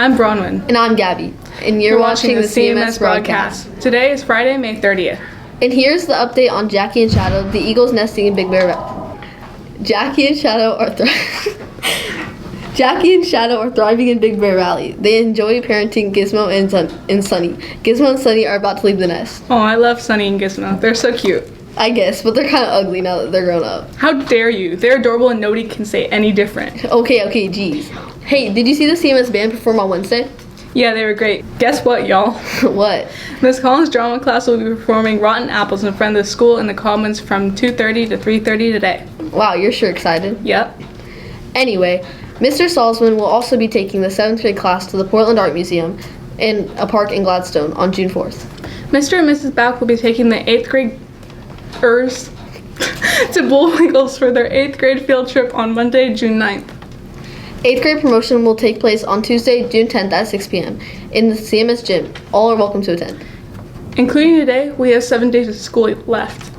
I'm Bronwyn. And I'm Gabby. And you're watching the CMS Broadcast. Today is Friday, May 30th. And here's the update on Jackie and Shadow, the Eagles nesting in Big Bear Valley. Jackie and Shadow are thriving in Big Bear Valley. They enjoy parenting Gizmo and Sunny. Gizmo and Sunny are about to leave the nest. Oh, I love Sunny and Gizmo. They're so cute. I guess, but they're kind of ugly now that they're grown up. How dare you? They're adorable and nobody can say any different. Okay, geez. Hey, did you see the CMS band perform on Wednesday? Yeah, they were great. Guess what, y'all? What? Miss Collins' drama class will be performing Rotten Apples in front of the school in the Commons from 2:30 to 3:30 today. Wow, you're sure excited. Yep. Anyway, Mr. Salzman will also be taking the 7th grade class to the Portland Art Museum in a park in Gladstone on June 4th. Mr. and Mrs. Back will be taking the 8th graders to Bullwinkles for their 8th grade field trip on Monday, June 9th. 8th grade promotion will take place on Tuesday, June 10th at 6 p.m. in the CMS gym. All are welcome to attend. Including today, we have 7 days of school left.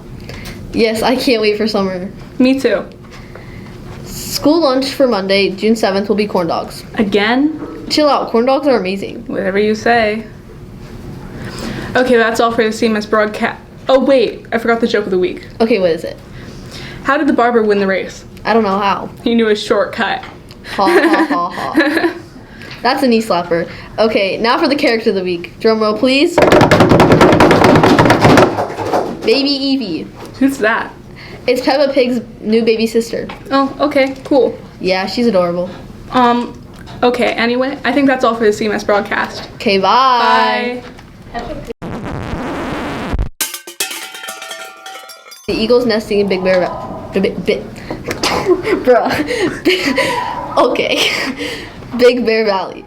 Yes, I can't wait for summer. Me too. School lunch for Monday, June 7th will be corn dogs. Again? Chill out, corn dogs are amazing. Whatever you say. Okay, that's all for the CMS broadcast. Oh wait, I forgot the joke of the week. Okay, what is it? How did the barber win the race? I don't know how. He knew a shortcut. Ha ha ha ha. That's a knee slapper. Okay, now for the character of the week. Drum roll, please. Baby Evie. Who's that? It's Peppa Pig's new baby sister. Oh, okay, cool. Yeah, she's adorable. Okay, anyway, I think that's all for the CMS broadcast. Okay, bye. Bye. The Eagles nesting in Big Bear Bruh. Okay. Big Bear Valley.